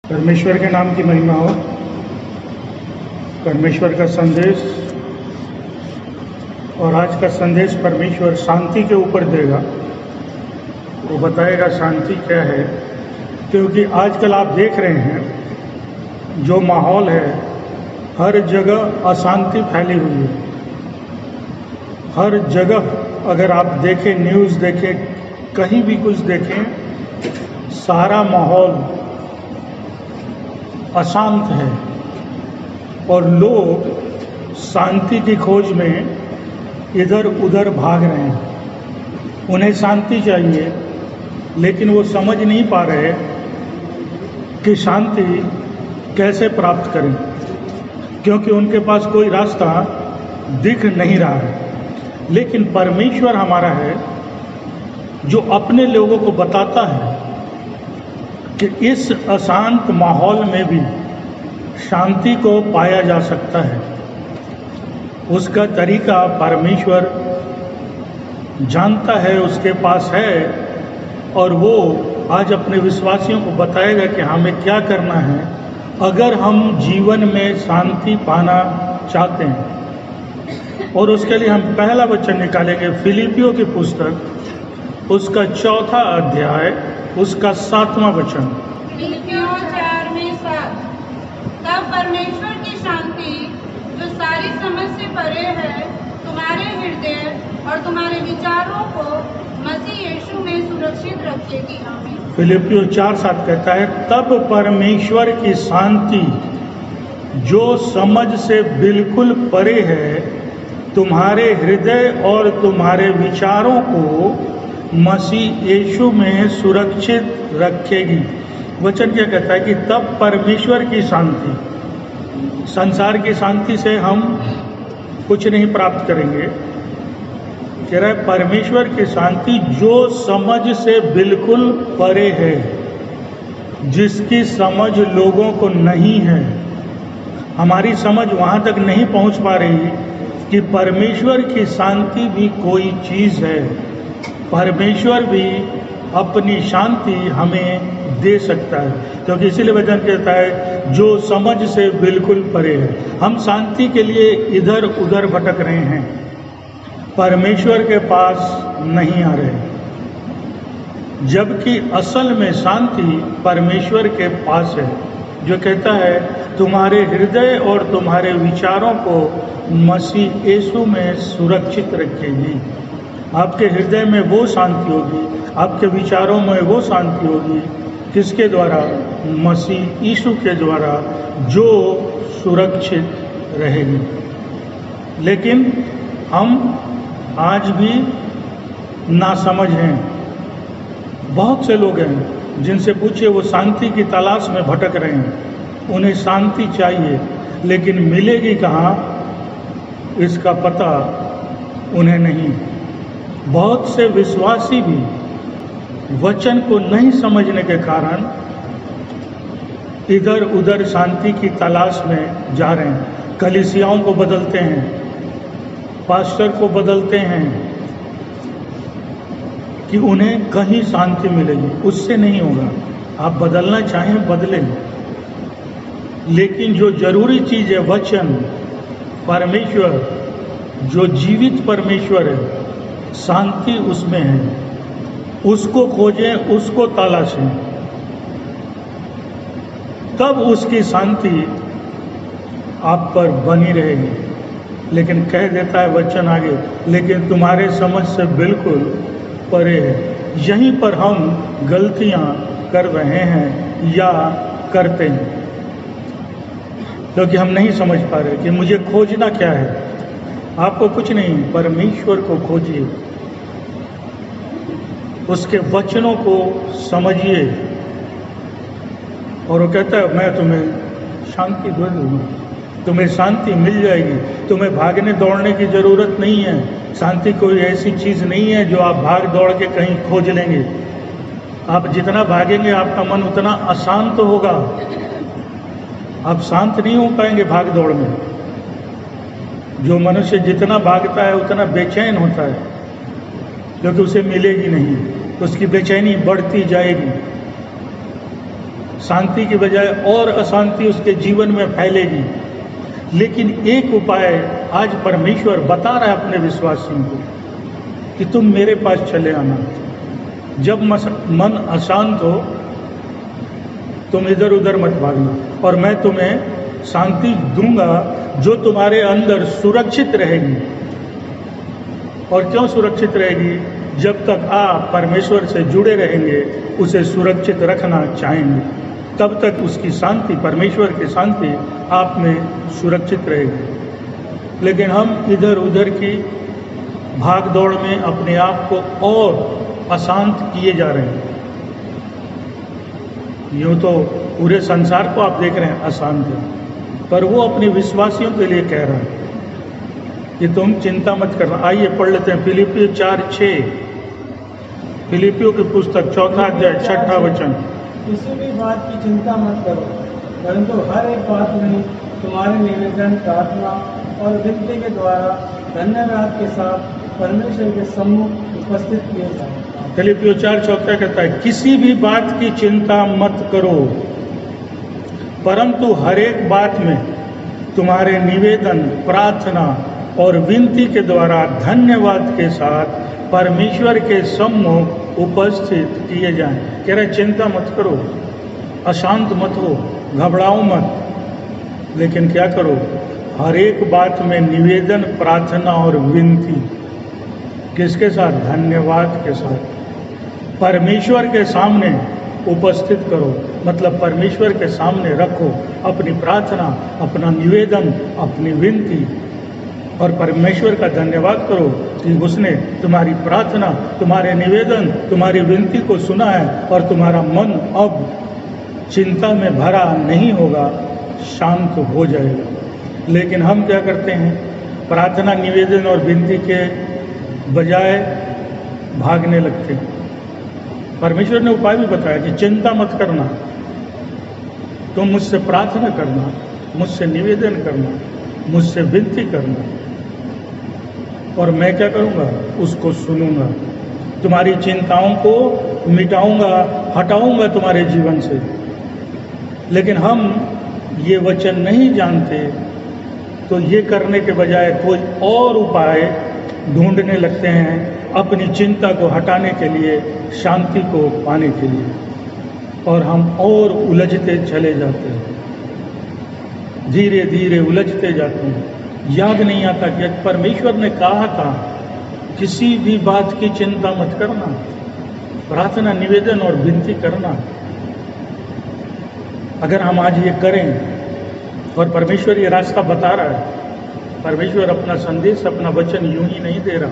परमेश्वर के नाम की महिमा हो। परमेश्वर का संदेश, और आज का संदेश परमेश्वर शांति के ऊपर देगा। वो बताएगा शांति क्या है, क्योंकि आजकल आप देख रहे हैं जो माहौल है, हर जगह अशांति फैली हुई है। हर जगह अगर आप देखें, न्यूज़ देखें, कहीं भी कुछ देखें, सारा माहौल अशांत है और लोग शांति की खोज में इधर उधर भाग रहे हैं। उन्हें शांति चाहिए, लेकिन वो समझ नहीं पा रहे कि शांति कैसे प्राप्त करें, क्योंकि उनके पास कोई रास्ता दिख नहीं रहा है। लेकिन परमेश्वर हमारा है जो अपने लोगों को बताता है कि इस अशांत माहौल में भी शांति को पाया जा सकता है। उसका तरीका परमेश्वर जानता है, उसके पास है, और वो आज अपने विश्वासियों को बताएगा कि हमें क्या करना है अगर हम जीवन में शांति पाना चाहते हैं। और उसके लिए हम पहला वचन निकालेंगे, फिलिपियों की पुस्तक, उसका 4वां अध्याय, उसका 7वां वचन। फिलिपियों 4:7। तब परमेश्वर की शांति जो सारी समझ से परे है, तुम्हारे हृदय और तुम्हारे विचारों को मसीह यीशु में सुरक्षित रखेगी। आमीन। फिलिपियों 4:7 कहता है, तब परमेश्वर की शांति जो समझ से बिल्कुल परे है, तुम्हारे हृदय और तुम्हारे विचारों को मसीह यीशु में सुरक्षित रखेगी। वचन क्या कहता है कि तब परमेश्वर की शांति, संसार की शांति से हम कुछ नहीं प्राप्त करेंगे। कह रहा है परमेश्वर की शांति जो समझ से बिल्कुल परे है, जिसकी समझ लोगों को नहीं है। हमारी समझ वहाँ तक नहीं पहुँच पा रही कि परमेश्वर की शांति भी कोई चीज़ है। परमेश्वर भी अपनी शांति हमें दे सकता है, क्योंकि इसीलिए वचन कहता है जो समझ से बिल्कुल परे है। हम शांति के लिए इधर उधर भटक रहे हैं, परमेश्वर के पास नहीं आ रहे, जबकि असल में शांति परमेश्वर के पास है, जो कहता है तुम्हारे हृदय और तुम्हारे विचारों को मसीह यीशु में सुरक्षित रखेगी। आपके हृदय में वो शांति होगी, आपके विचारों में वो शांति होगी, किसके द्वारा? मसीह यीशु के द्वारा, जो सुरक्षित रहेगी। लेकिन हम आज भी नासमझ हैं। बहुत से लोग हैं जिनसे पूछिए, वो शांति की तलाश में भटक रहे हैं। उन्हें शांति चाहिए, लेकिन मिलेगी कहाँ, इसका पता उन्हें नहीं। बहुत से विश्वासी भी वचन को नहीं समझने के कारण इधर उधर शांति की तलाश में जा रहे हैं। कलीसियाओं को बदलते हैं, पास्टर को बदलते हैं कि उन्हें कहीं शांति मिलेगी। उससे नहीं होगा। आप बदलना चाहें बदलें, लेकिन जो जरूरी चीज़ है वचन, परमेश्वर, जो जीवित परमेश्वर है, शांति उसमें है। उसको खोजें, उसको तलाशें, तब उसकी शांति आप पर बनी रहेगी। लेकिन कह देता है वचन आगे, लेकिन तुम्हारे समझ से बिल्कुल परे है। यहीं पर हम गलतियां कर रहे हैं या करते हैं, क्योंकि हम नहीं समझ पा रहे कि मुझे खोजना क्या है। आपको कुछ नहीं, परमेश्वर को खोजिए, उसके वचनों को समझिए, और वो कहता है मैं तुम्हें शांति दे दूँगा, तुम्हें शांति मिल जाएगी। तुम्हें भागने दौड़ने की ज़रूरत नहीं है। शांति कोई ऐसी चीज़ नहीं है जो आप भाग दौड़ के कहीं खोज लेंगे। आप जितना भागेंगे आपका मन उतना अशांत होगा। आप शांत नहीं हो पाएंगे भाग दौड़ में। जो मनुष्य जितना भागता है उतना बेचैन होता है, क्योंकि उसे मिलेगी नहीं, उसकी बेचैनी बढ़ती जाएगी। शांति की बजाय और अशांति उसके जीवन में फैलेगी। लेकिन एक उपाय आज परमेश्वर बता रहा है अपने विश्वासियों को कि तुम मेरे पास चले आना। जब मन अशांत हो तुम इधर उधर मत भागना, और मैं तुम्हें शांति दूंगा जो तुम्हारे अंदर सुरक्षित रहेगी। और क्यों सुरक्षित रहेगी? जब तक आप परमेश्वर से जुड़े रहेंगे, उसे सुरक्षित रखना चाहेंगे, तब तक उसकी शांति, परमेश्वर की शांति आप में सुरक्षित रहेगी। लेकिन हम इधर उधर की भाग दौड़ में अपने आप को और अशांत किए जा रहे हैं। यूँ तो पूरे संसार को आप देख रहे हैं अशांत है, पर वो अपने विश्वासियों के लिए कह रहा है कि तुम चिंता मत करना। आइए पढ़ लेते हैं फिलिपियों 4:6, फिलिपियों की पुस्तक 4 अध्याय 6 वचन। किसी भी बात की चिंता मत करो, परंतु हर एक बात में तुम्हारे निवेदन, प्रार्थना और विनती के द्वारा धन्यवाद के साथ परमेश्वर के सम्मुख उपस्थित किए जाए। फिलिपियों 4:14 कहता है, किसी भी बात की चिंता मत करो, परंतु हर एक बात में तुम्हारे निवेदन, प्रार्थना और विनती के द्वारा धन्यवाद के साथ परमेश्वर के सम्मुख उपस्थित किए जाएं। कह रहे चिंता मत करो, अशांत मत हो, घबराओ मत, लेकिन क्या करो? हर एक बात में निवेदन, प्रार्थना और विनती किसके साथ? धन्यवाद के साथ परमेश्वर के सामने उपस्थित करो। मतलब परमेश्वर के सामने रखो अपनी प्रार्थना, अपना निवेदन, अपनी विनती, और परमेश्वर का धन्यवाद करो कि उसने तुम्हारी प्रार्थना, तुम्हारे निवेदन, तुम्हारी विनती को सुना है और तुम्हारा मन अब चिंता में भरा नहीं होगा, शांत हो जाएगा। लेकिन हम क्या करते हैं? प्रार्थना, निवेदन और विनती के बजाय भागने लगते हैं। परमेश्वर ने उपाय भी बताया कि चिंता मत करना, तुम मुझसे प्रार्थना करना, मुझसे निवेदन करना, मुझसे विनती करना, और मैं क्या करूँगा? उसको सुनूंगा, तुम्हारी चिंताओं को मिटाऊंगा, हटाऊंगा तुम्हारे जीवन से। लेकिन हम ये वचन नहीं जानते, तो ये करने के बजाय कोई और उपाय ढूंढने लगते हैं अपनी चिंता को हटाने के लिए, शांति को पाने के लिए, और हम और उलझते चले जाते हैं, धीरे धीरे उलझते जाते हैं। याद नहीं आता कि परमेश्वर ने कहा था किसी भी बात की चिंता मत करना, प्रार्थना, निवेदन और विनती करना। अगर हम आज ये करें, और परमेश्वर ये रास्ता बता रहा है, परमेश्वर अपना संदेश, अपना वचन यूं ही नहीं दे रहा।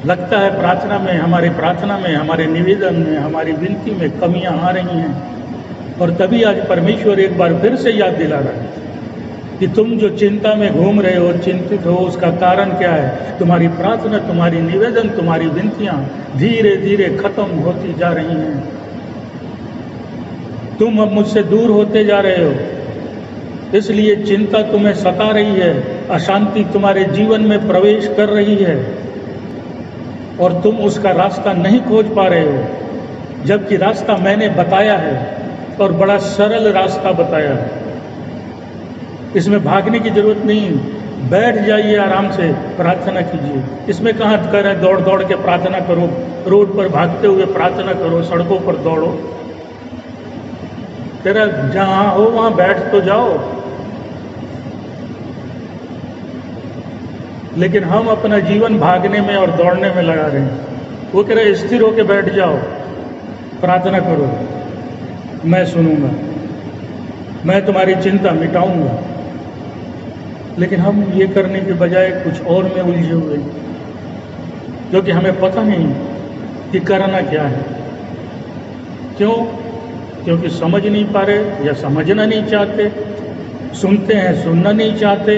लगता है प्रार्थना में, हमारे निवेदन में, हमारी विनती में कमियां आ रही हैं, और तभी आज परमेश्वर एक बार फिर से याद दिला रहा है कि तुम जो चिंता में घूम रहे हो, चिंतित हो, उसका कारण क्या है? तुम्हारी प्रार्थना, तुम्हारी निवेदन, तुम्हारी विनतियां धीरे धीरे खत्म होती जा रही हैं। तुम अब मुझसे दूर होते जा रहे हो, इसलिए चिंता तुम्हें सता रही है, अशांति तुम्हारे जीवन में प्रवेश कर रही है, और तुम उसका रास्ता नहीं खोज पा रहे हो, जबकि रास्ता मैंने बताया है, और बड़ा सरल रास्ता बताया है। इसमें भागने की जरूरत नहीं, बैठ जाइए, आराम से प्रार्थना कीजिए। इसमें कहाँ कर है दौड़ दौड़ के प्रार्थना करो, रोड पर भागते हुए प्रार्थना करो, सड़कों पर दौड़ो। तेरा जहाँ हो वहाँ बैठ तो जाओ। लेकिन हम अपना जीवन भागने में और दौड़ने में लगा रहे हैं। वो कह रहे स्थिर होकर बैठ जाओ, प्रार्थना करो, मैं सुनूंगा, मैं तुम्हारी चिंता मिटाऊंगा। लेकिन हम ये करने के बजाय कुछ और में उलझे हुए, क्योंकि हमें पता नहीं कि करना क्या है। क्यों? क्योंकि समझ नहीं पा रहे, या समझना नहीं चाहते, सुनते हैं सुनना नहीं चाहते,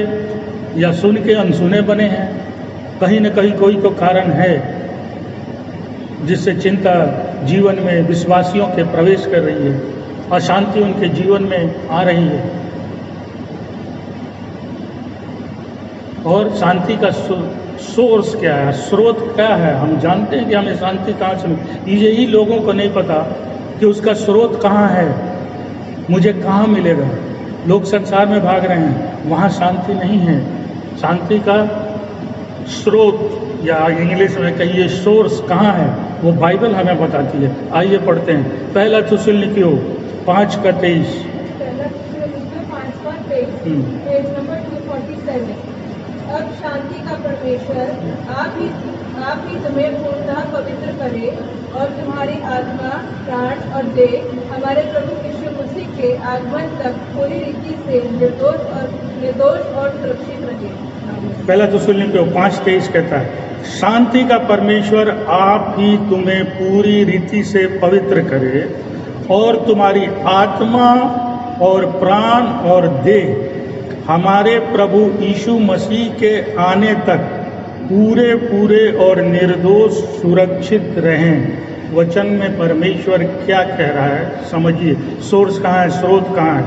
या सुन के अनसुने बने हैं। कहीं न कहीं कोई तो कारण है जिससे चिंता जीवन में विश्वासियों के प्रवेश कर रही है, अशांति उनके जीवन में आ रही है। और शांति का सोर्स क्या है, स्रोत क्या है? हम जानते हैं कि हमें शांति कहाँ से मिले, यही लोगों को नहीं पता कि उसका स्रोत कहाँ है, मुझे कहाँ मिलेगा। लोग संसार में भाग रहे हैं, वहाँ शांति नहीं है। शांति का स्रोत या इंग्लिश में कहिए सोर्स कहाँ है, वो बाइबल हमें बताती है। आइए पढ़ते हैं। पहला थिस्सलुनीकियों 5:23। Page number 247। अब शांति का परमेश्वर आप ही तुम्हें पूर्णतः पवित्र करे और तुम्हारी आत्मा, प्राण और देह हमारे प्रभु यीशु मसीह के आगमन तक पूरी रीति से निर्दोष और सुरक्षित रहे। पहला थिस्सलुनीकियों 5:23 कहता है, शांति का परमेश्वर आप ही तुम्हें पूरी रीति से पवित्र करे और तुम्हारी आत्मा और प्राण और देह हमारे प्रभु यीशु मसीह के आने तक पूरे पूरे और निर्दोष सुरक्षित रहें। वचन में परमेश्वर क्या कह रहा है समझिए। सोर्स कहाँ है, स्रोत कहाँ है।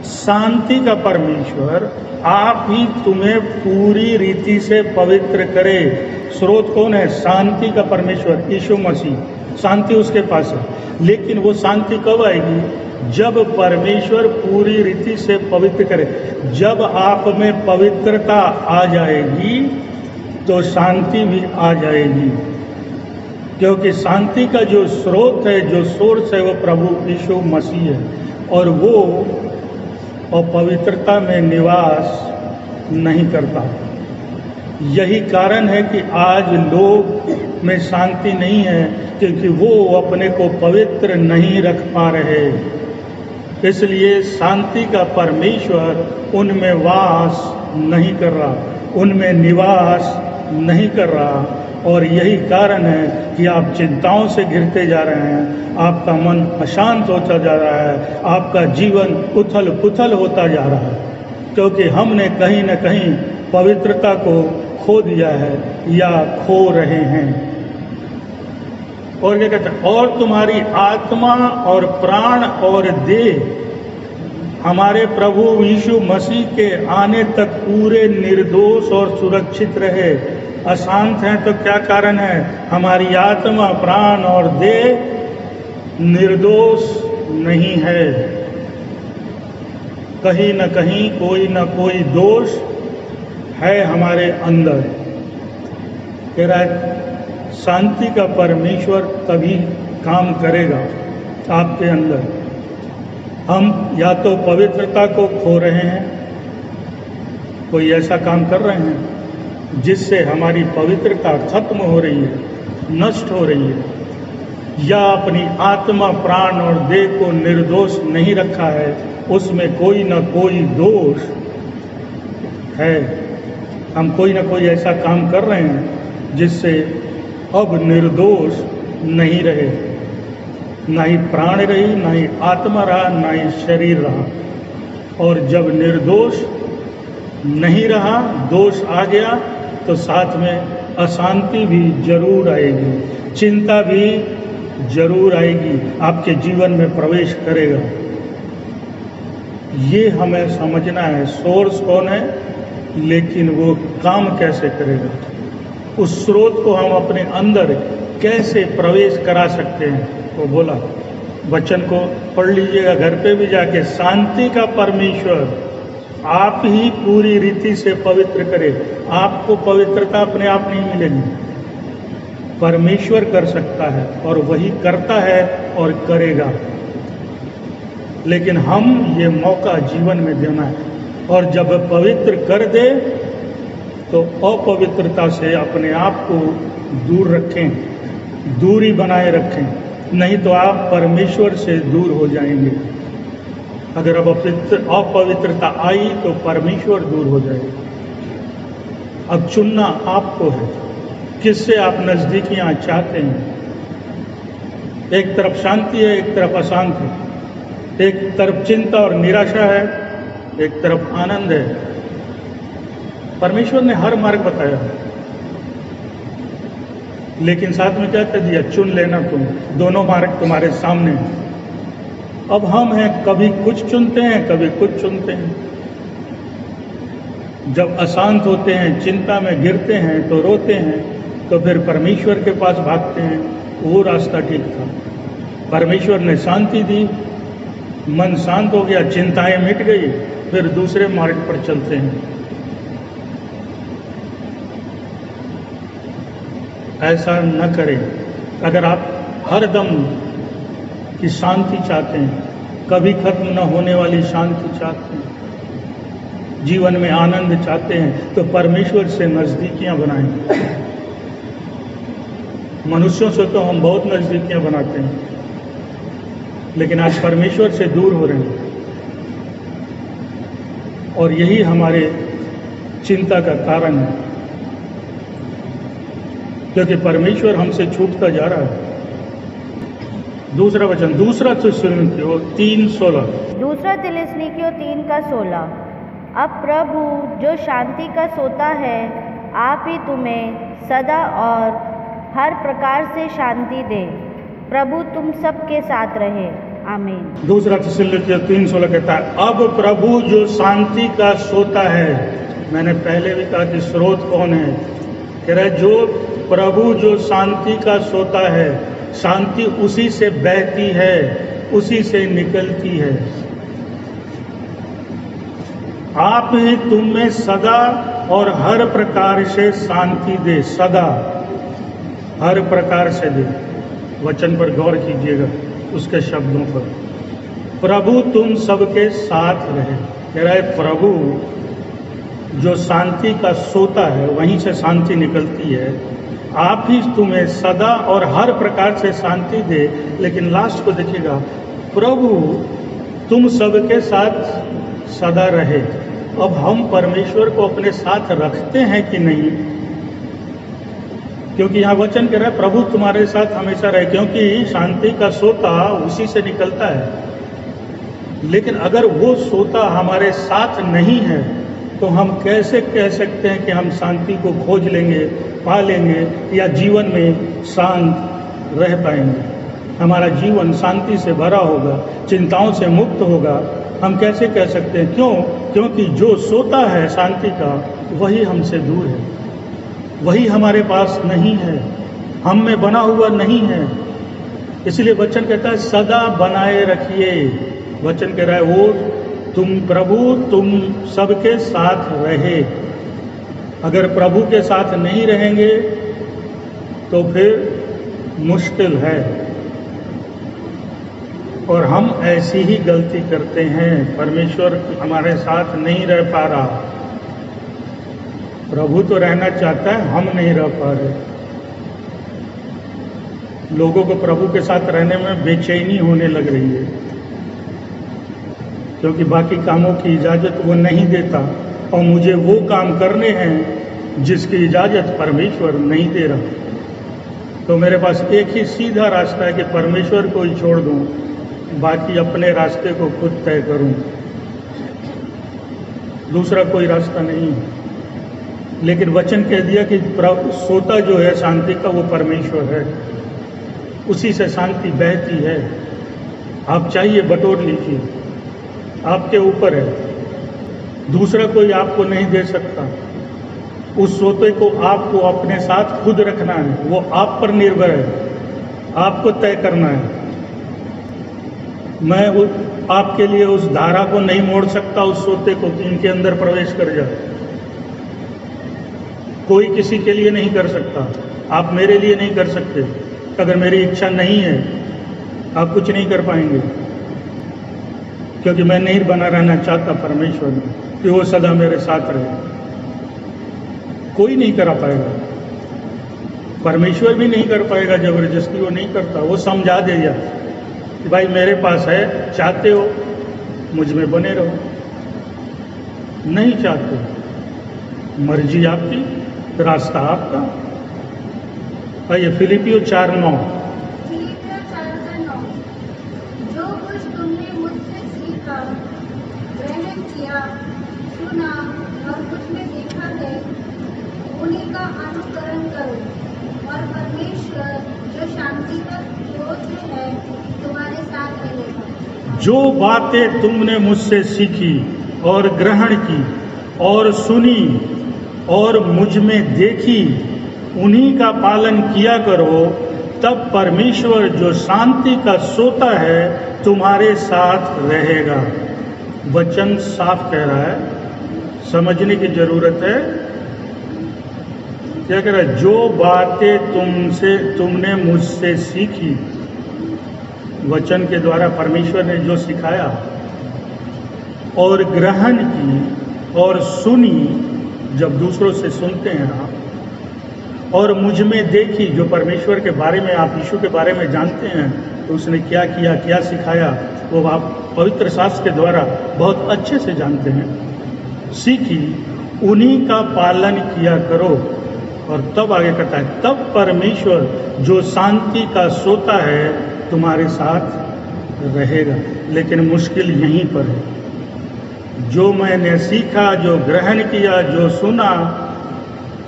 शांति का परमेश्वर आप ही तुम्हें पूरी रीति से पवित्र करे। स्रोत कौन है? शांति का परमेश्वर यीशु मसीह। शांति उसके पास है, लेकिन वो शांति कब आएगी? जब परमेश्वर पूरी रीति से पवित्र करे। जब आप में पवित्रता आ जाएगी तो शांति भी आ जाएगी, क्योंकि शांति का जो स्रोत है, जो सोर्स है, वो प्रभु यीशु मसीह है और वो अपवित्रता में निवास नहीं करता। यही कारण है कि आज लोग में शांति नहीं है, क्योंकि वो अपने को पवित्र नहीं रख पा रहे। इसलिए शांति का परमेश्वर उनमें वास नहीं कर रहा, उनमें निवास नहीं कर रहा। और यही कारण है कि आप चिंताओं से घिरते जा रहे हैं, आपका मन अशांत होता जा रहा है, आपका जीवन उथल पुथल होता जा रहा है, क्योंकि हमने कहीं न कहीं पवित्रता को खो दिया है या खो रहे हैं। और क्या कहते हैं? और तुम्हारी आत्मा और प्राण और देह हमारे प्रभु यीशु मसीह के आने तक पूरे निर्दोष और सुरक्षित रहे। अशांत हैं तो क्या कारण है? हमारी आत्मा, प्राण और देह निर्दोष नहीं है। कहीं न कहीं कोई न कोई दोष है हमारे अंदर। कह रहा है शांति का परमेश्वर तभी काम करेगा आपके अंदर। हम या तो पवित्रता को खो रहे हैं, कोई ऐसा काम कर रहे हैं जिससे हमारी पवित्रता खत्म हो रही है, नष्ट हो रही है, या अपनी आत्मा, प्राण और देह को निर्दोष नहीं रखा है, उसमें कोई न कोई दोष है। हम कोई न कोई ऐसा काम कर रहे हैं जिससे अब निर्दोष नहीं रहे, ना ही प्राण रही, ना ही आत्मा रहा, ना ही शरीर रहा। और जब निर्दोष नहीं रहा, दोष आ गया, तो साथ में अशांति भी जरूर आएगी, चिंता भी जरूर आएगी, आपके जीवन में प्रवेश करेगा। ये हमें समझना है। सोर्स कौन है, लेकिन वो काम कैसे करेगा, उस स्रोत को हम अपने अंदर कैसे प्रवेश करा सकते हैं। वो बोला, वचन को पढ़ लीजिएगा घर पे भी जाके। शांति का परमेश्वर आप ही पूरी रीति से पवित्र करे। आपको पवित्रता अपने आप नहीं मिलेगी, परमेश्वर कर सकता है और वही करता है और करेगा। लेकिन हम ये मौका जीवन में देना है, और जब पवित्र कर दे तो अपवित्रता से अपने आप को दूर रखें, दूरी बनाए रखें, नहीं तो आप परमेश्वर से दूर हो जाएंगे। अगर अब अपवित्रता आई तो परमेश्वर दूर हो जाएगा। अब चुनना आपको है, किससे आप नजदीकियां चाहते हैं। एक तरफ शांति है, एक तरफ अशांत है, एक तरफ चिंता और निराशा है, एक तरफ आनंद है। परमेश्वर ने हर मार्ग बताया है, लेकिन साथ में क्या कह दिया? चुन लेना तुम, दोनों मार्ग तुम्हारे सामने हैं। अब हम हैं, कभी कुछ चुनते हैं, कभी कुछ चुनते हैं। जब अशांत होते हैं, चिंता में गिरते हैं तो रोते हैं, तो फिर परमेश्वर के पास भागते हैं, वो रास्ता ठीक था। परमेश्वर ने शांति दी, मन शांत हो गया, चिंताएं मिट गई, फिर दूसरे मार्ग पर चलते हैं। ऐसा न करें। अगर आप हरदम की शांति चाहते हैं, कभी खत्म न होने वाली शांति चाहते हैं, जीवन में आनंद चाहते हैं, तो परमेश्वर से नजदीकियां बनाएं। मनुष्यों से तो हम बहुत नजदीकियां बनाते हैं, लेकिन आज परमेश्वर से दूर हो रहे हैं, और यही हमारे चिंता का कारण है, क्योंकि परमेश्वर हमसे छूटता जा रहा है। दूसरा वचन, दूसरा थिस्सलुनीकियों 3:16। दूसरा थिस्सलुनीकियों 3:16। अब प्रभु जो शांति का सोता है, आप ही तुम्हें सदा और हर प्रकार से शांति दे। प्रभु तुम सबके साथ रहे। आमीन। दूसरा थिस्सलुनीकियों 3:16 कहता है, अब प्रभु जो शांति का सोता है। मैंने पहले भी कहा कि स्रोत कौन है? कह रहा है जो प्रभु जो शांति का सोता है, शांति उसी से बहती है, उसी से निकलती है। आप ही तुम में सदा और हर प्रकार से शांति दे। सदा हर प्रकार से दे। वचन पर गौर कीजिएगा, उसके शब्दों पर। प्रभु तुम सबके साथ रहे। कह रहा है प्रभु जो शांति का सोता है, वहीं से शांति निकलती है। आप ही तुम्हें सदा और हर प्रकार से शांति दे। लेकिन लास्ट को देखिएगा, प्रभु तुम सबके साथ सदा रहे। अब हम परमेश्वर को अपने साथ रखते हैं कि नहीं? क्योंकि यहाँ वचन कह रहा है प्रभु तुम्हारे साथ हमेशा रहे, क्योंकि शांति का सोता उसी से निकलता है। लेकिन अगर वो सोता हमारे साथ नहीं है, तो हम कैसे कह सकते हैं कि हम शांति को खोज लेंगे, पा लेंगे, या जीवन में शांत रह पाएंगे? हमारा जीवन शांति से भरा होगा, चिंताओं से मुक्त होगा। हम कैसे कह सकते हैं? क्यों? क्योंकि जो सोता है शांति का, वही हमसे दूर है, वही हमारे पास नहीं है, हम में बना हुआ नहीं है। इसलिए वचन कहता है सदा बनाए रखिए। वचन कह रहा है वो तुम प्रभु तुम सबके साथ रहे। अगर प्रभु के साथ नहीं रहेंगे तो फिर मुश्किल है, और हम ऐसी ही गलती करते हैं। परमेश्वर हमारे साथ नहीं रह पा रहा। प्रभु तो रहना चाहता है, हम नहीं रह पा रहे। लोगों को प्रभु के साथ रहने में बेचैनी होने लग रही है, क्योंकि बाकी कामों की इजाज़त वो नहीं देता, और मुझे वो काम करने हैं जिसकी इजाज़त परमेश्वर नहीं दे रहा। तो मेरे पास एक ही सीधा रास्ता है कि परमेश्वर को ही छोड़ दूं, बाकी अपने रास्ते को खुद तय करूं। दूसरा कोई रास्ता नहीं है। लेकिन वचन कह दिया कि सोता जो है शांति का, वो परमेश्वर है, उसी से शांति बहती है। आप चाहिए बटोर लीजिए, आपके ऊपर है। दूसरा कोई आपको नहीं दे सकता। उस सोते को आपको अपने साथ खुद रखना है, वो आप पर निर्भर है, आपको तय करना है। मैं आपके लिए उस धारा को नहीं मोड़ सकता, उस सोते को कि इनके अंदर प्रवेश कर जाए। कोई किसी के लिए नहीं कर सकता, आप मेरे लिए नहीं कर सकते। अगर मेरी इच्छा नहीं है, आप कुछ नहीं कर पाएंगे, क्योंकि मैं नहीं बना रहना चाहता परमेश्वर में कि वो सदा मेरे साथ रहे। कोई नहीं करा पाएगा, परमेश्वर भी नहीं कर पाएगा जबरदस्ती, वो नहीं करता। वो समझा देगा कि भाई मेरे पास है, चाहते हो मुझ में बने रहो, नहीं चाहते मर्जी आपकी, रास्ता आपका। आइए फिलिपियों 4:9। फिलिपियों 4:9। जो कुछ तुमने मुझसे सीखा, ग्रहण किया, सुना और कुछ में देखा है, उन्हीं का अनुकरण करो, और परमेश्वर जो शांति का स्रोत है तुम्हारे साथ रहेगा। जो बातें तुमने मुझसे सीखी और ग्रहण की और सुनी और मुझ में देखी, उन्हीं का पालन किया करो, तब परमेश्वर जो शांति का सोता है तुम्हारे साथ रहेगा। वचन साफ कह रहा है, समझने की जरूरत है। क्या कह रहा है? जो बातें तुमने मुझसे सीखी, वचन के द्वारा परमेश्वर ने जो सिखाया और ग्रहण की और सुनी, जब दूसरों से सुनते हैं आप, और मुझ में देखी, जो परमेश्वर के बारे में आप यीशु के बारे में जानते हैं, तो उसने क्या किया, क्या सिखाया, वो आप पवित्र शास्त्र के द्वारा बहुत अच्छे से जानते हैं। सीखी, उन्हीं का पालन किया करो। और तब आगे कहता है, तब परमेश्वर जो शांति का सोता है तुम्हारे साथ रहेगा। लेकिन मुश्किल यहीं पर है। जो मैंने सीखा, जो ग्रहण किया, जो सुना,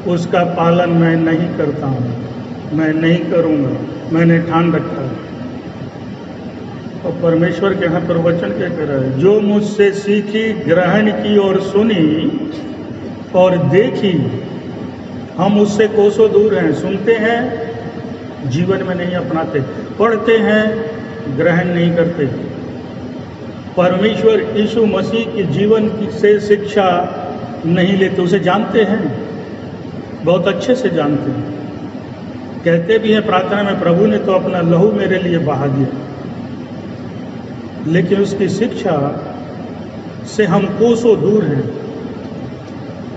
उसका पालन मैं नहीं करता हूँ, मैं नहीं करूँगा, मैंने ठान रखा है। और परमेश्वर के यहाँ पर वचन क्या कह रहा है? जो मुझसे सीखी, ग्रहण की और सुनी और देखी, हम उससे कोसों दूर हैं। सुनते हैं, जीवन में नहीं अपनाते, पढ़ते हैं, ग्रहण नहीं करते। परमेश्वर यीशु मसीह के जीवन से शिक्षा नहीं लेते। उसे जानते हैं, बहुत अच्छे से जानते हैं। कहते भी हैं प्रार्थना में, प्रभु ने तो अपना लहू मेरे लिए बहा दिया। लेकिन उसकी शिक्षा से हम कोसों दूर हैं,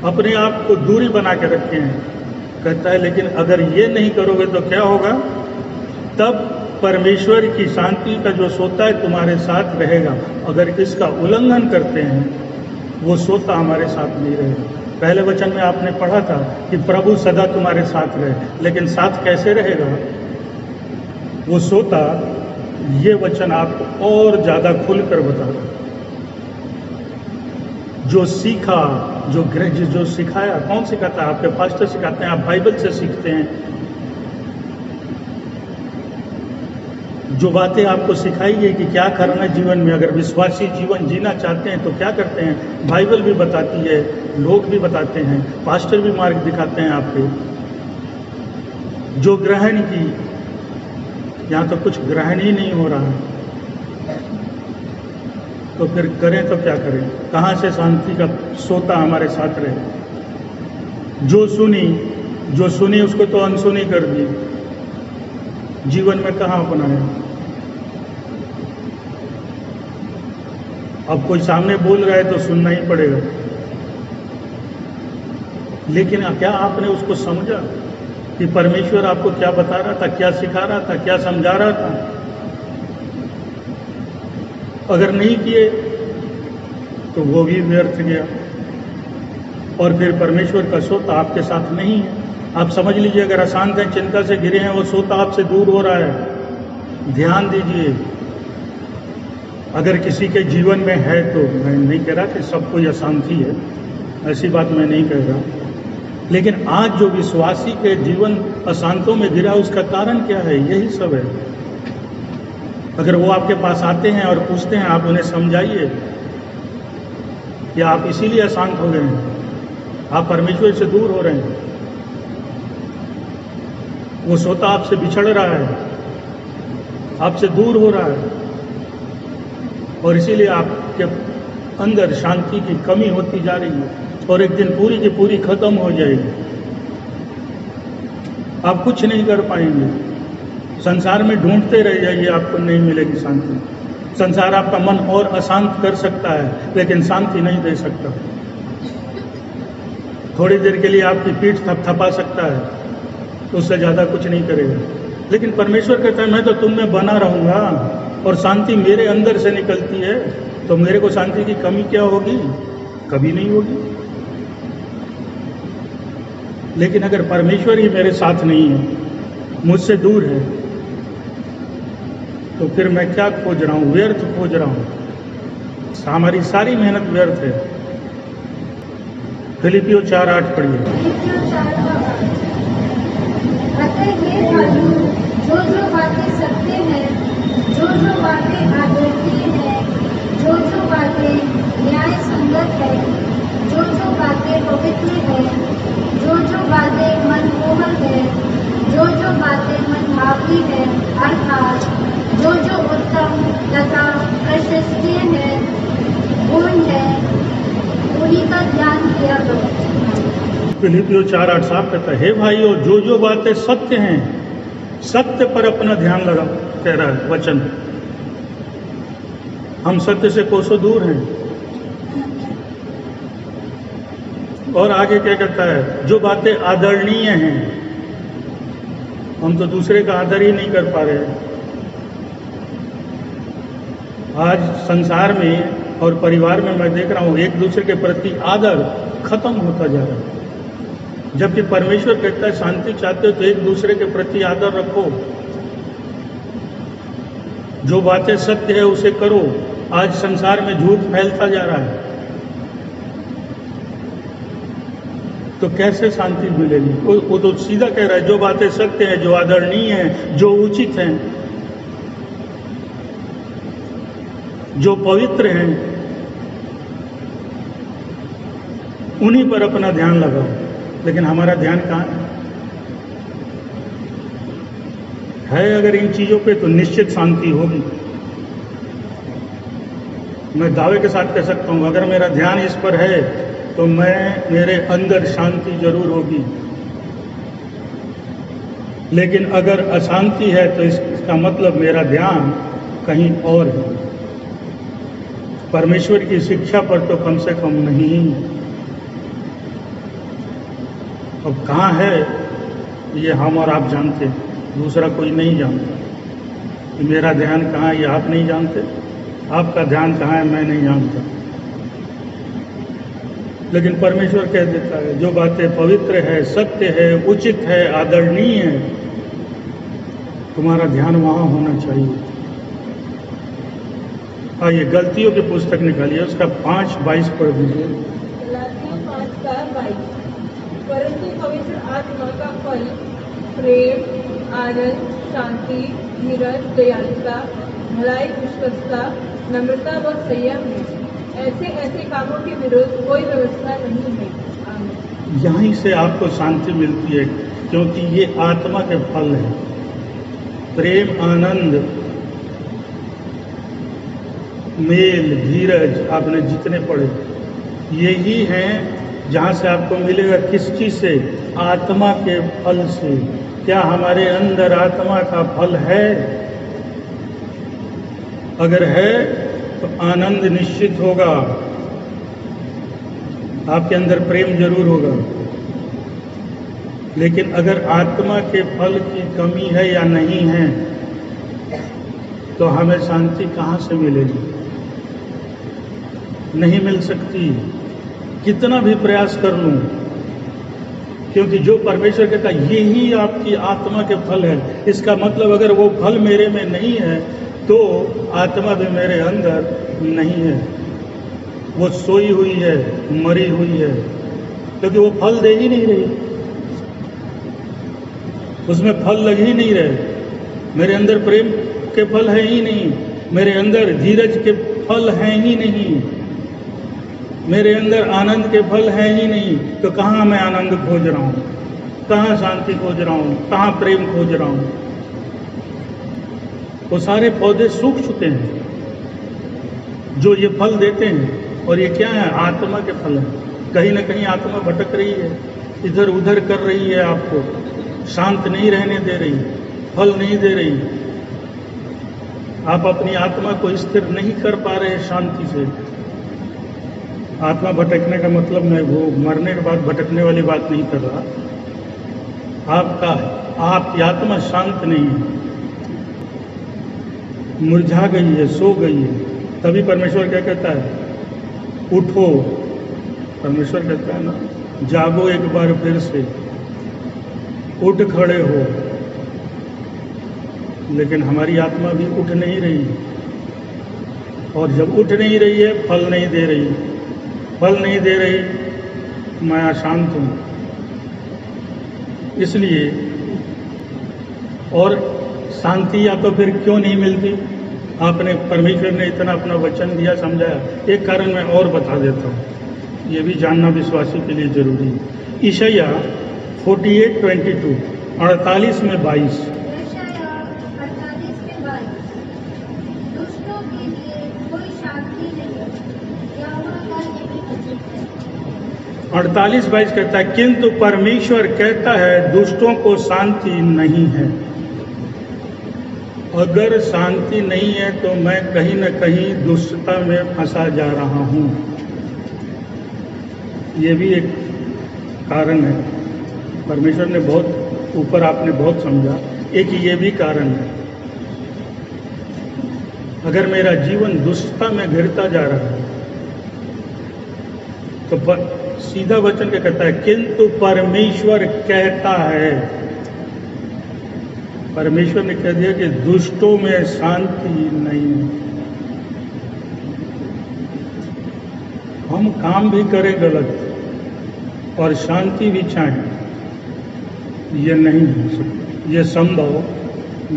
अपने आप को दूरी बना के रखे हैं। कहता है, लेकिन अगर ये नहीं करोगे तो क्या होगा? तब परमेश्वर की शांति का जो सोता है तुम्हारे साथ रहेगा। अगर इसका उल्लंघन करते हैं, वो सोता हमारे साथ नहीं रहेगा। पहले वचन में आपने पढ़ा था कि प्रभु सदा तुम्हारे साथ रहे, लेकिन साथ कैसे रहेगा वो सोता? ये वचन आपको और ज़्यादा खुलकर बता रहा है। जो सीखा, जो सिखाया, कौन सिखाता है? आपके पास्टर सिखाते हैं, आप बाइबल से सीखते हैं। जो बातें आपको सिखाई गई कि क्या करना जीवन में, अगर विश्वासी जीवन जीना चाहते हैं तो क्या करते हैं, बाइबल भी बताती है, लोग भी बताते हैं, पास्टर भी मार्ग दिखाते हैं आपके। जो ग्रहण की, यहाँ तो कुछ ग्रहण ही नहीं हो रहा है, तो फिर करें तो क्या करें? कहाँ से शांति का सोता हमारे साथ रहे? जो सुनी उसको तो अनसुनी कर दी, जीवन में कहाँ अपनाया? अब कोई सामने बोल रहा है तो सुनना ही पड़ेगा। लेकिन क्या आपने उसको समझा कि परमेश्वर आपको क्या बता रहा था, क्या सिखा रहा था, क्या समझा रहा था? अगर नहीं किए तो वो भी व्यर्थ गया। और फिर परमेश्वर का सोता आपके साथ नहीं है। आप समझ लीजिए, अगर अशांत हैं, चिंता से घिरे हैं, वो सोता आपसे दूर हो रहा है। ध्यान दीजिए। अगर किसी के जीवन में है, तो मैं नहीं कह रहा कि सब कोई अशांति है, ऐसी बात मैं नहीं कह रहा। लेकिन आज जो विश्वासी के जीवन अशांतों में गिरा, उसका कारण क्या है? यही सब है। अगर वो आपके पास आते हैं और पूछते हैं, आप उन्हें समझाइए कि आप इसीलिए अशांत हो गए हैं, आप परमेश्वर से दूर हो रहे हैं, वो सोता आपसे बिछड़ रहा है, आपसे दूर हो रहा है, और इसीलिए आपके अंदर शांति की कमी होती जा रही है, और एक दिन पूरी की पूरी खत्म हो जाएगी। आप कुछ नहीं कर पाएंगे। संसार में ढूंढते रह जाइए, आपको नहीं मिलेगी शांति। संसार आपका मन और अशांत कर सकता है, लेकिन शांति नहीं दे सकता। थोड़ी देर के लिए आपकी पीठ थपथपा सकता है, तो उससे ज़्यादा कुछ नहीं करेगा। लेकिन परमेश्वर कहता है, मैं तो तुम में बना रहूँगा और शांति मेरे अंदर से निकलती है, तो मेरे को शांति की कमी क्या होगी? कभी नहीं होगी। लेकिन अगर परमेश्वर ही मेरे साथ नहीं है, मुझसे दूर है, तो फिर मैं क्या खोज रहा हूँ? व्यर्थ खोज रहा हूँ। हमारी सारी मेहनत व्यर्थ है। फिलिपियों 4:8 पढ़िए। अतः हे भाइयों, जो बातें सत्य हैं, जो बातें आदरणीय हैं, जो बातें न्याय संगत है, जो बातें पवित्र है, जो बातें मनमोहक है, जो बातें मनभावी है अर्थात जो उत्तम तथा प्रशंसनीय है, गुण है, उन्हीं का ध्यान किया करो। फिलिपियों 4:8 साफ कहता है, हे भाइयों, जो बातें सत्य हैं, सत्य पर अपना ध्यान लगा, कह रहा है वचन। हम सत्य से कोसों दूर हैं। और आगे क्या कहता है, जो बातें आदरणीय हैं, हम तो दूसरे का आदर ही नहीं कर पा रहे हैं। आज संसार में और परिवार में मैं देख रहा हूं एक दूसरे के प्रति आदर खत्म होता जा रहा है, जबकि परमेश्वर कहता है शांति चाहते हो तो एक दूसरे के प्रति आदर रखो, जो बातें सत्य है उसे करो। आज संसार में झूठ फैलता जा रहा है, तो कैसे शांति मिलेगी? वो तो सीधा कह रहा है, जो बातें सत्य हैं, जो आदरणीय हैं, जो उचित हैं, जो पवित्र हैं, उन्हीं पर अपना ध्यान लगाओ। लेकिन हमारा ध्यान कहाँ है? अगर इन चीजों पे तो निश्चित शांति होगी। मैं दावे के साथ कह सकता हूं, अगर मेरा ध्यान इस पर है तो मेरे अंदर शांति जरूर होगी। लेकिन अगर अशांति है तो इसका मतलब मेरा ध्यान कहीं और है, परमेश्वर की शिक्षा पर तो कम से कम नहीं। अब कहाँ है ये हम और आप जानते हैं, दूसरा कोई नहीं जानता। कि मेरा ध्यान कहाँ है ये आप नहीं जानते, आपका ध्यान कहाँ है मैं नहीं जानता। लेकिन परमेश्वर कह देता है, जो बातें पवित्र है, सत्य है, उचित है, आदरणीय है, तुम्हारा ध्यान वहाँ होना चाहिए। आइए गलतियों की पुस्तक निकालिए, उसका 5:22 पढ़ दीजिए। गलातियों 5:22। परंतु पवित्र आत्मा का फल प्रेम, आनंद, शांति, धीरज, दयालुता, भलाई, विश्वस्तता, नम्रता व संयम है। ऐसे कामों के विरुद्ध कोई व्यवस्था नहीं है। आमीन। यहीं से आपको शांति मिलती है, क्योंकि ये आत्मा के फल हैं। प्रेम, आनंद, मेल, धीरज, आपने जितने पढ़े यही हैं जहाँ से आपको मिलेगा। किस चीज़ से? आत्मा के फल से। क्या हमारे अंदर आत्मा का फल है? अगर है तो आनंद निश्चित होगा, आपके अंदर प्रेम जरूर होगा। लेकिन अगर आत्मा के फल की कमी है या नहीं है तो हमें शांति कहाँ से मिलेगी? नहीं मिल सकती, कितना भी प्रयास कर लूं। क्योंकि जो परमेश्वर कहता है यही आपकी आत्मा के फल है, इसका मतलब अगर वो फल मेरे में नहीं है तो आत्मा भी मेरे अंदर नहीं है, वो सोई हुई है, मरी हुई है, क्योंकि वो फल दे ही नहीं रही, उसमें फल लग ही नहीं रहे। मेरे अंदर प्रेम के फल है ही नहीं, मेरे अंदर धीरज के फल हैं ही नहीं, मेरे अंदर आनंद के फल हैं ही नहीं। तो कहाँ मैं आनंद खोज रहा हूँ, कहाँ शांति खोज रहा हूँ, कहाँ प्रेम खोज रहा हूँ? वो सारे पौधे सूख चुके हैं जो ये फल देते हैं। और ये क्या है? आत्मा के फल हैं। कहीं ना कहीं आत्मा भटक रही है, इधर उधर कर रही है, आपको शांत नहीं रहने दे रही, फल नहीं दे रही। आप अपनी आत्मा को स्थिर नहीं कर पा रहे शांति से। आत्मा भटकने का मतलब मैं वो मरने के बाद भटकने वाली बात नहीं कर रहा। आपकी आत्मा शांत नहीं है, मुरझा गई है, सो गई है। तभी परमेश्वर क्या कहता है? उठो। परमेश्वर कहता है ना, जागो एक बार फिर से, उठ खड़े हो। लेकिन हमारी आत्मा भी उठ नहीं रही, और जब उठ नहीं रही है फल नहीं दे रही, फल नहीं दे रही, मैं अशांत हूँ। इसलिए और शांति या तो फिर क्यों नहीं मिलती? आपने परमेश्वर ने इतना अपना वचन दिया, समझाया। एक कारण मैं और बता देता हूँ, ये भी जानना विश्वासी के लिए जरूरी है। ईशाया 48:22 48 में 22। यशाया 48 में 22। दुष्टों के लिए कोई शांति नहीं, यहोवा का यही वचन है। 48-22 कहता है, किंतु परमेश्वर कहता है दुष्टों को शांति नहीं है। अगर शांति नहीं है तो मैं कहीं न कहीं दुष्टता में फंसा जा रहा हूं। ये भी एक कारण है। परमेश्वर ने बहुत ऊपर आपने बहुत समझा, एक ये भी कारण है। अगर मेरा जीवन दुष्टता में घिरता जा रहा है तो सीधा वचन क्या कहता है, किंतु परमेश्वर कहता है। परमेश्वर ने कह दिया कि दुष्टों में शांति नहीं है। हम काम भी करें गलत और शांति भी चाहें, ये नहीं हो सकता, ये संभव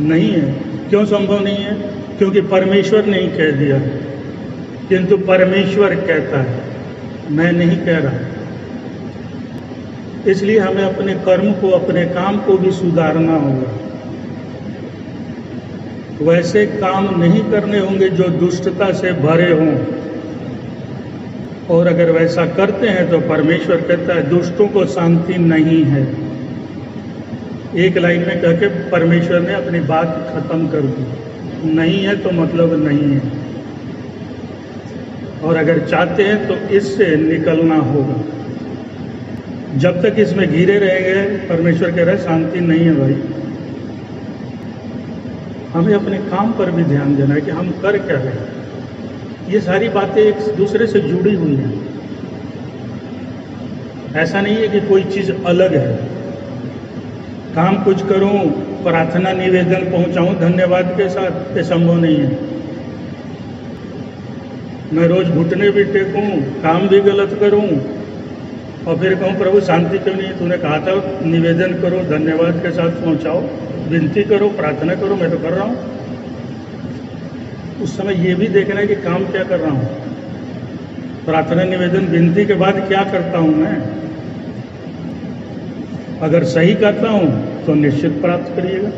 नहीं है। क्यों संभव नहीं है? क्योंकि परमेश्वर ने ही कह दिया, किंतु परमेश्वर कहता है, मैं नहीं कह रहा। इसलिए हमें अपने कर्म को, अपने काम को भी सुधारना होगा। वैसे काम नहीं करने होंगे जो दुष्टता से भरे हों, और अगर वैसा करते हैं तो परमेश्वर कहता है दुष्टों को शांति नहीं है। एक लाइन में कह के परमेश्वर ने अपनी बात खत्म कर दी। नहीं है तो मतलब नहीं है, और अगर चाहते हैं तो इससे निकलना होगा। जब तक इसमें घिरे रहेंगे, परमेश्वर कह रहा है शांति नहीं है भाई। हमें अपने काम पर भी ध्यान देना है कि हम कर क्या रहे हैं। ये सारी बातें एक दूसरे से जुड़ी हुई हैं। ऐसा नहीं है कि कोई चीज़ अलग है। काम कुछ करूं, प्रार्थना निवेदन पहुंचाऊं धन्यवाद के साथ, ये संभव नहीं है। मैं रोज घुटने भी टेकूं, काम भी गलत करूं और फिर कहूं प्रभु शांति क्यों नहीं? तूने कहा था निवेदन करो, धन्यवाद के साथ पहुंचाओ, विनती करो, प्रार्थना करो, मैं तो कर रहा हूं। उस समय ये भी देखना है कि काम क्या कर रहा हूं। प्रार्थना निवेदन विनती के बाद क्या करता हूं मैं। अगर सही करता हूं तो निश्चित प्राप्त करिएगा,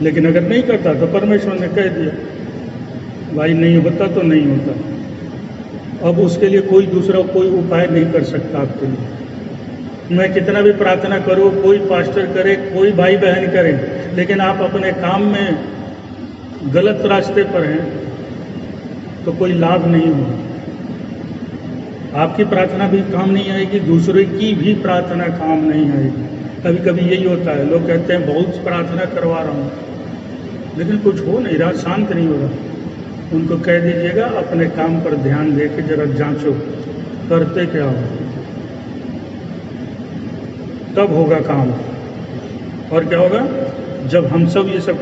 लेकिन अगर नहीं करता तो परमेश्वर ने कह दिया भाई नहीं होता तो नहीं होता। अब उसके लिए कोई दूसरा कोई उपाय नहीं कर सकता आपके लिए। मैं कितना भी प्रार्थना करूं, कोई पास्टर करे, कोई भाई बहन करे, लेकिन आप अपने काम में गलत रास्ते पर हैं तो कोई लाभ नहीं होगा। आपकी प्रार्थना भी काम नहीं आएगी, दूसरे की भी प्रार्थना काम नहीं आएगी। कभी कभी यही होता है, लोग कहते हैं बहुत प्रार्थना करवा रहा हूँ, लेकिन कुछ हो नहीं रहा, शांत नहीं हो रहा। उनको कह दीजिएगा अपने काम पर ध्यान दे के जरा जांचो करते क्या हो, तब होगा काम। और क्या होगा? जब हम सब ये सब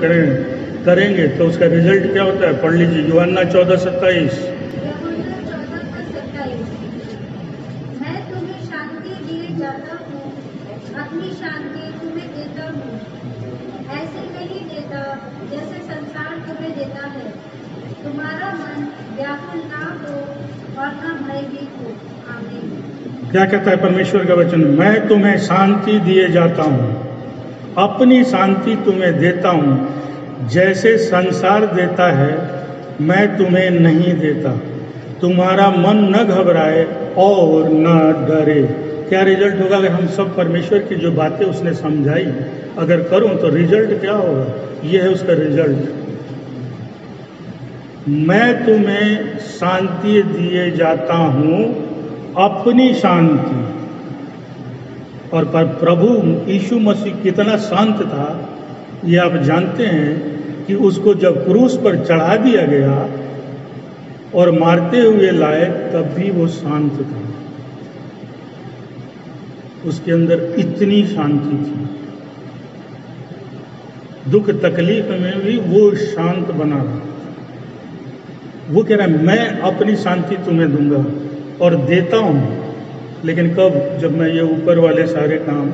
करेंगे तो उसका रिजल्ट क्या होता है? पढ़ लीजिए यूहन्ना 14:27। मैं तुम्हें शांति दिए जाता हूँ, अपनी शांति तुम्हें देता हूँ। ऐसे नहीं देता जैसे संसार तुम्हें देता है। तुम्हारा मन व्याकुल ना हो और न भयभीत हो। आमीन। क्या कहता है परमेश्वर का वचन? मैं तुम्हें शांति दिए जाता हूँ, अपनी शांति तुम्हें देता हूँ। जैसे संसार देता है मैं तुम्हें नहीं देता। तुम्हारा मन न घबराए और न डरे। क्या रिजल्ट होगा? अगर हम सब परमेश्वर की जो बातें उसने समझाई अगर करूं तो रिजल्ट क्या होगा? ये है उसका रिजल्ट। मैं तुम्हें शांति दिए जाता हूं, अपनी शांति। और पर प्रभु यीशु मसीह कितना शांत था ये आप जानते हैं कि उसको जब क्रूस पर चढ़ा दिया गया और मारते हुए लाए तब भी वो शांत था। उसके अंदर इतनी शांति थी, दुख तकलीफ में भी वो शांत बना रहा। वो कह रहा है मैं अपनी शांति तुम्हें दूंगा और देता हूं, लेकिन कब? जब मैं ये ऊपर वाले सारे काम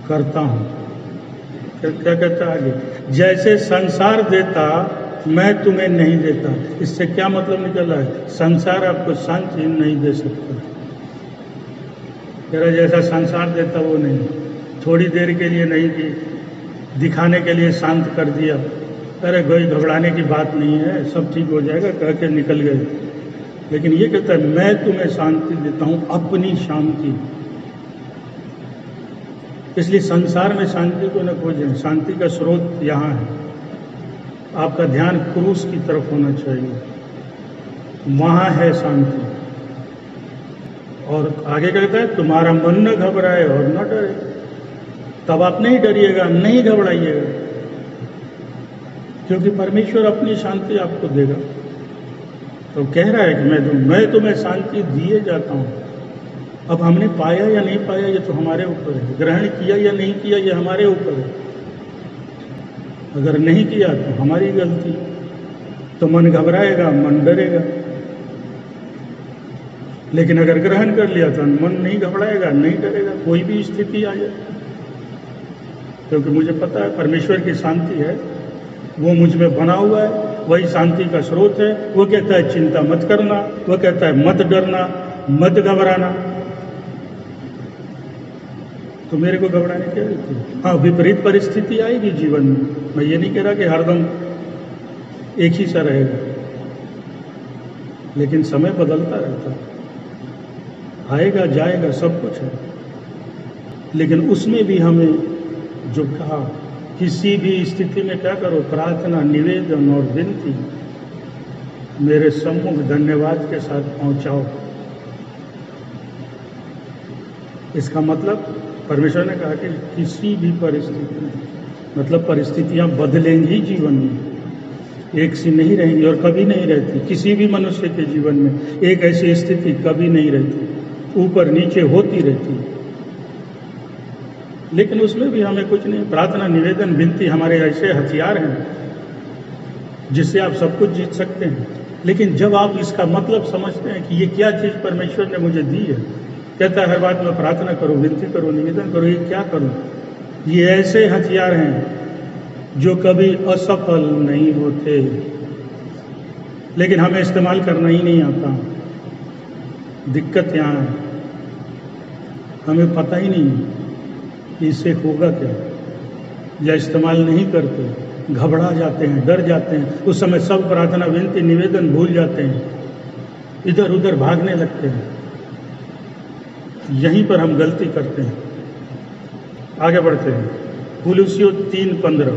करता हूं। क्या कहता है आगे? जैसे संसार देता मैं तुम्हें नहीं देता। इससे क्या मतलब निकल रहा है? संसार आपको शांति नहीं दे सकता। तेरा जैसा संसार देता वो नहीं, थोड़ी देर के लिए नहीं कि दिखाने के लिए शांत कर दिया, अरे कोई घबराने की बात नहीं है, सब ठीक हो जाएगा कह के निकल गए। लेकिन ये कहता है मैं तुम्हें शांति देता हूँ, अपनी शांति। इसलिए संसार में शांति को न खोजें, शांति का स्रोत यहाँ है। आपका ध्यान क्रूस की तरफ होना चाहिए, वहाँ है शांति। और आगे कहता है तुम्हारा मन न घबराए और न डरे, तब आप नहीं डरिएगा, नहीं घबराइएगा, क्योंकि परमेश्वर अपनी शांति आपको देगा। तो कह रहा है कि मैं तुम्हें शांति दिए जाता हूँ। अब हमने पाया या नहीं पाया ये तो हमारे ऊपर है, ग्रहण किया या नहीं किया ये हमारे ऊपर है। अगर नहीं किया तो हमारी गलती, तो मन घबराएगा, मन डरेगा। लेकिन अगर ग्रहण कर लिया तो मन नहीं घबराएगा, नहीं डरेगा, कोई भी स्थिति आ जाए, क्योंकि मुझे पता है परमेश्वर की शांति है, वो मुझ में बना हुआ है, वही शांति का स्रोत है। वो कहता है चिंता मत करना, वो कहता है मत डरना, मत घबराना। तो मेरे को घबराने क्या रहती है? हाँ, विपरीत परिस्थिति आएगी जीवन में, मैं ये नहीं कह रहा कि हरदम एक ही सा रहेगा, लेकिन समय बदलता रहता है, आएगा जाएगा सब कुछ है। लेकिन उसमें भी हमें जो कहा, किसी भी स्थिति में क्या करो, प्रार्थना, निवेदन और विनती मेरे सम्मुख धन्यवाद के साथ पहुंचाओ। इसका मतलब परमेश्वर ने कहा कि किसी भी परिस्थिति में, मतलब परिस्थितियां बदलेंगी जीवन में, एक सी नहीं रहेंगी और कभी नहीं रहती। किसी भी मनुष्य के जीवन में एक ऐसी स्थिति कभी नहीं रहती, ऊपर नीचे होती रहती। लेकिन उसमें भी हमें कुछ नहीं, प्रार्थना, निवेदन, विनती हमारे ऐसे हथियार हैं जिससे आप सब कुछ जीत सकते हैं। लेकिन जब आप इसका मतलब समझते हैं कि ये क्या चीज़ परमेश्वर ने मुझे दी है, कहता है हर बात में प्रार्थना करो, विनती करो, निवेदन करो, ये क्या करूं? ये ऐसे हथियार हैं जो कभी असफल नहीं होते, लेकिन हमें इस्तेमाल करना ही नहीं आता। दिक्कत यहाँ है, हमें पता ही नहीं कि इससे होगा क्या, या इस्तेमाल नहीं करते, घबरा जाते हैं, डर जाते हैं। उस समय सब प्रार्थना, विनती, निवेदन भूल जाते हैं, इधर उधर भागने लगते हैं। यहीं पर हम गलती करते हैं। आगे बढ़ते हैं, कुलुस्सियों 3:15।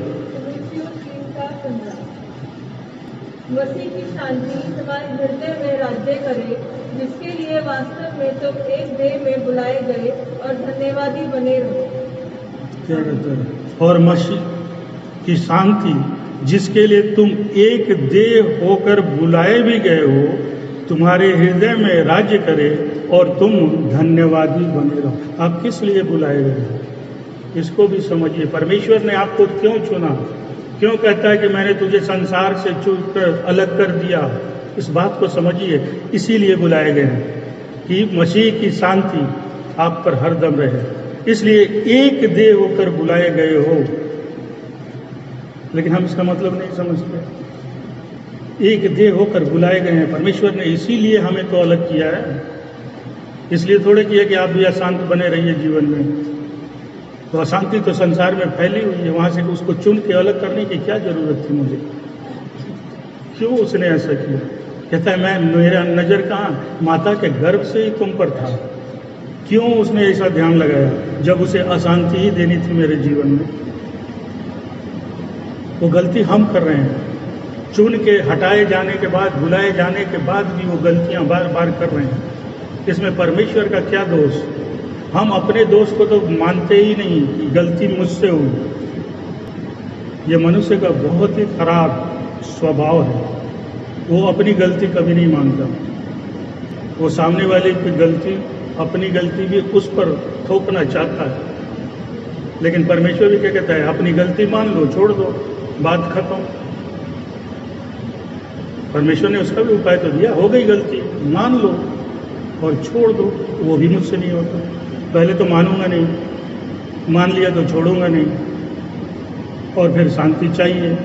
मसीह की शांति तुम्हारे हृदय में राज्य करे, जिसके लिए वास्तव में तुम एक देह में बुलाए गए और धन्यवादी बने रहो। क्या कहते हैं? और मसीह की शांति जिसके लिए तुम एक देह होकर बुलाए भी गए हो, तुम्हारे हृदय में राज्य करे और तुम धन्यवादी बने रहो। आप किस लिए बुलाए गए, इसको भी समझिए। परमेश्वर ने आपको क्यों चुना, क्यों कहता है कि मैंने तुझे संसार से चुनकर अलग कर दिया, इस बात को समझिए। इसीलिए बुलाए गए हैं कि मसीह की शांति आप पर हरदम रहे, इसलिए एक देह होकर बुलाए गए हो। लेकिन हम इसका मतलब नहीं समझते। एक देह होकर बुलाए गए हैं, परमेश्वर ने इसीलिए हमें तो अलग किया है, इसलिए थोड़े किया कि आप भी अशांत बने रहिए जीवन में। तो अशांति तो संसार में फैली हुई है, वहां से उसको चुन के अलग करने की क्या जरूरत थी मुझे? क्यों उसने ऐसा किया? कहता है मेरा नजर कहाँ, माता के गर्भ से ही तुम पर था। क्यों उसने ऐसा ध्यान लगाया जब उसे अशांति ही देनी थी मेरे जीवन में? वो गलती हम कर रहे हैं, चुन के हटाए जाने के बाद, भुलाए जाने के बाद भी वो गलतियां बार बार कर रहे हैं। इसमें परमेश्वर का क्या दोष? हम अपने दोष को तो मानते ही नहीं कि गलती मुझसे हुई। ये मनुष्य का बहुत ही खराब स्वभाव है, वो अपनी गलती कभी नहीं मानता। वो सामने वाले की गलती, अपनी गलती भी उस पर थोपना चाहता है। लेकिन परमेश्वर भी क्या कहता है, अपनी गलती मान लो, छोड़ दो, बात खत्म। परमेश्वर ने उसका भी उपाय तो दिया, हो गई गलती, मान लो और छोड़ दो। वो भी मुझसे नहीं होता। पहले तो मानूंगा नहीं, मान लिया तो छोड़ूंगा नहीं, और फिर शांति चाहिए।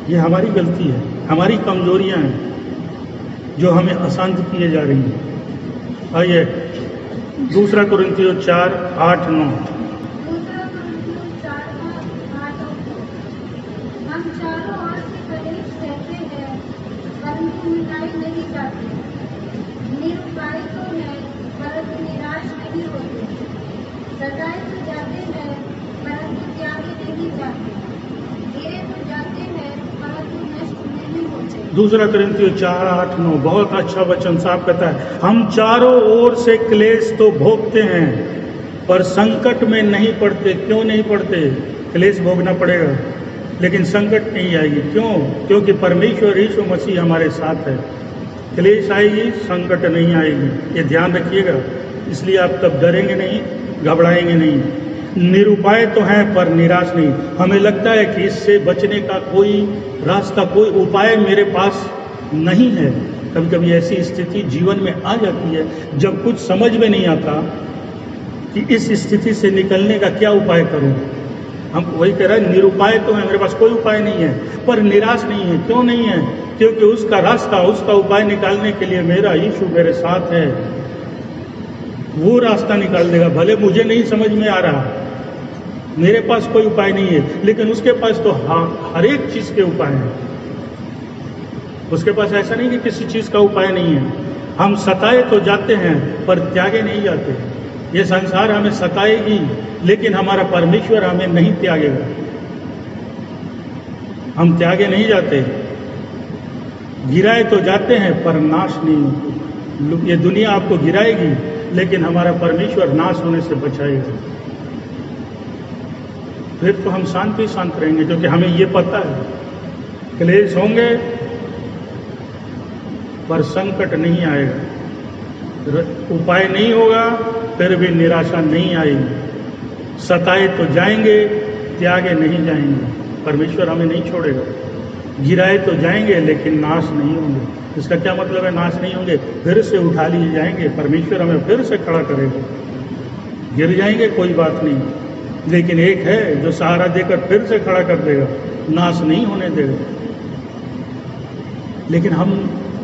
ये हमारी गलती है, हमारी कमजोरियां हैं जो हमें अशांत किए जा रही हैं। आइए दूसरा कुरिन्थियों 4:8-9। दूसरा कुरिन्थियों 4:8-9। हम चारों ओर से कलेश सहते हैं परंतु मिटाई नहीं जाते, निरुपाय तो हैं परंतु निराश नहीं होते, सताए तो जाते हैं परंतु त्यागे नहीं जाते, गिरे तो जाते हैं परंतु नष्ट नहीं होते। दूसरा कुरिन्थियों 4:8-9 बहुत अच्छा वचन साफ कहता है, हम चारों ओर से क्लेश तो भोगते हैं पर संकट में नहीं पड़ते। क्यों नहीं पड़ते? क्लेश भोगना पड़ेगा लेकिन संकट नहीं आएगी। क्यों? क्योंकि परमेश्वर यीशु मसीह हमारे साथ है। क्लेश आएगी, संकट नहीं आएगी, ये ध्यान रखिएगा। इसलिए आप तब डरेंगे नहीं, घबराएंगे नहीं। निरुपाय तो हैं पर निराश नहीं। हमें लगता है कि इससे बचने का कोई रास्ता, कोई उपाय मेरे पास नहीं है। कभी कभी ऐसी स्थिति जीवन में आ जाती है जब कुछ समझ में नहीं आता कि इस स्थिति से निकलने का क्या उपाय करूं। हम वही कह रहे हैं, निरुपाय तो है, मेरे पास कोई उपाय नहीं है, पर निराश नहीं है। क्यों नहीं है? क्योंकि उसका रास्ता, उसका उपाय निकालने के लिए मेरा यीशु मेरे साथ है। वो रास्ता निकाल देगा। भले मुझे नहीं समझ में आ रहा, मेरे पास कोई उपाय नहीं है, लेकिन उसके पास तो हर एक चीज के उपाय हैं। उसके पास ऐसा नहीं कि किसी चीज का उपाय नहीं है। हम सताए तो जाते हैं पर त्यागे नहीं जाते। ये संसार हमें सताएगी लेकिन हमारा परमेश्वर हमें नहीं त्यागेगा। हम त्यागे नहीं जाते। गिराए तो जाते हैं पर नाश नहीं होते। ये दुनिया आपको गिराएगी लेकिन हमारा परमेश्वर नाश होने से बचाएगा। फिर तो हम शांति शांत रहेंगे क्योंकि हमें ये पता है क्लेश होंगे पर संकट नहीं आएगा, उपाय नहीं होगा फिर भी निराशा नहीं आएगी। सताए तो जाएंगे, त्यागे नहीं जाएंगे। परमेश्वर हमें नहीं छोड़ेगा। गिराए तो जाएंगे लेकिन नाश नहीं होंगे। इसका क्या मतलब है नाश नहीं होंगे? फिर से उठा लिए जाएंगे, परमेश्वर हमें फिर से खड़ा करेगा। गिर जाएंगे कोई बात नहीं, लेकिन एक है जो सहारा देकर फिर से खड़ा कर देगा, नाश नहीं होने देगा। लेकिन हम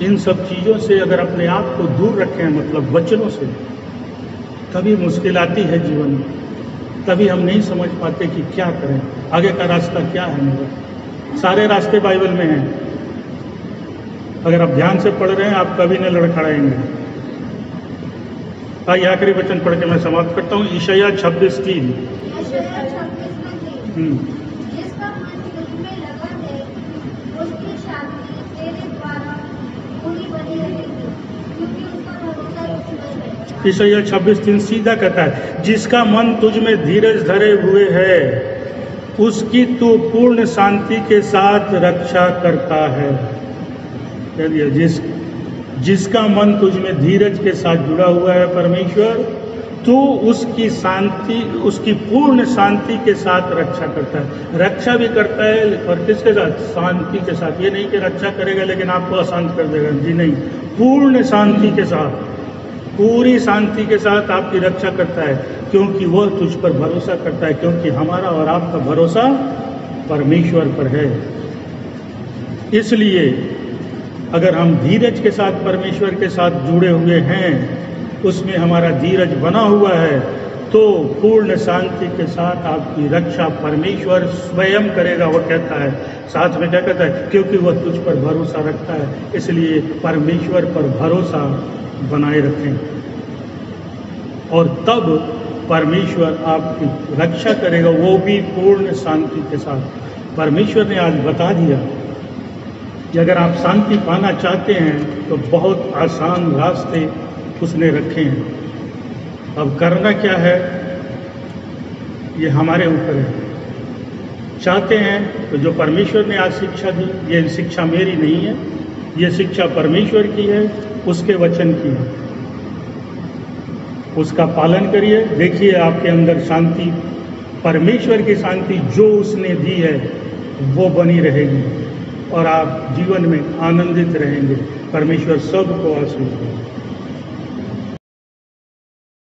इन सब चीज़ों से अगर अपने आप को दूर रखें, मतलब वचनों से, तभी मुश्किल आती है जीवन में। तभी हम नहीं समझ पाते कि क्या करें, आगे का रास्ता क्या है मेरा। सारे रास्ते बाइबल में हैं। अगर आप ध्यान से पढ़ रहे हैं आप कभी न लड़खड़ाएंगे। आइए आखिरी वचन पढ़ के मैं समाप्त करता हूँ। यशायाह 26:3। यशायाह 26:3। जिसका मन तुझ में लगा है उसकी शांति तेरे द्वारा पूरी बनी रहेगी क्योंकि उसका भरोसा तुझ में है। यशायाह 26:3 सीधा कहता है, जिसका मन तुझ में धीरज धरे हुए है उसकी तू पूर्ण शांति के साथ रक्षा करता है। चलिए, जिसका मन तुझ में धीरज के साथ जुड़ा हुआ है परमेश्वर, तो उसकी शांति, उसकी पूर्ण शांति के साथ रक्षा करता है। रक्षा भी करता है और किसके साथ? शांति के साथ। ये नहीं कि रक्षा करेगा लेकिन आपको अशांत कर देगा, जी नहीं, पूर्ण शांति के साथ, पूरी शांति के साथ आपकी रक्षा करता है क्योंकि वह तुझ पर भरोसा करता है। क्योंकि हमारा और आपका भरोसा परमेश्वर पर है। इसलिए अगर हम धीरज के साथ परमेश्वर के साथ जुड़े हुए हैं, उसमें हमारा धीरज बना हुआ है, तो पूर्ण शांति के साथ आपकी रक्षा परमेश्वर स्वयं करेगा। वो कहता है, साथ में क्या कहता है? क्योंकि वह तुझ पर भरोसा रखता है। इसलिए परमेश्वर पर भरोसा बनाए रखें और तब परमेश्वर आपकी रक्षा करेगा, वो भी पूर्ण शांति के साथ। परमेश्वर ने आज बता दिया कि अगर आप शांति पाना चाहते हैं तो बहुत आसान रास्ते उसने रखे हैं। अब करना क्या है ये हमारे ऊपर है। चाहते हैं तो जो परमेश्वर ने आज शिक्षा दी, ये शिक्षा मेरी नहीं है, ये शिक्षा परमेश्वर की है, उसके वचन की है। उसका पालन करिए, देखिए आपके अंदर शांति, परमेश्वर की शांति जो उसने दी है वो बनी रहेगी और आप जीवन में आनंदित रहेंगे। परमेश्वर सबको आशीष दे।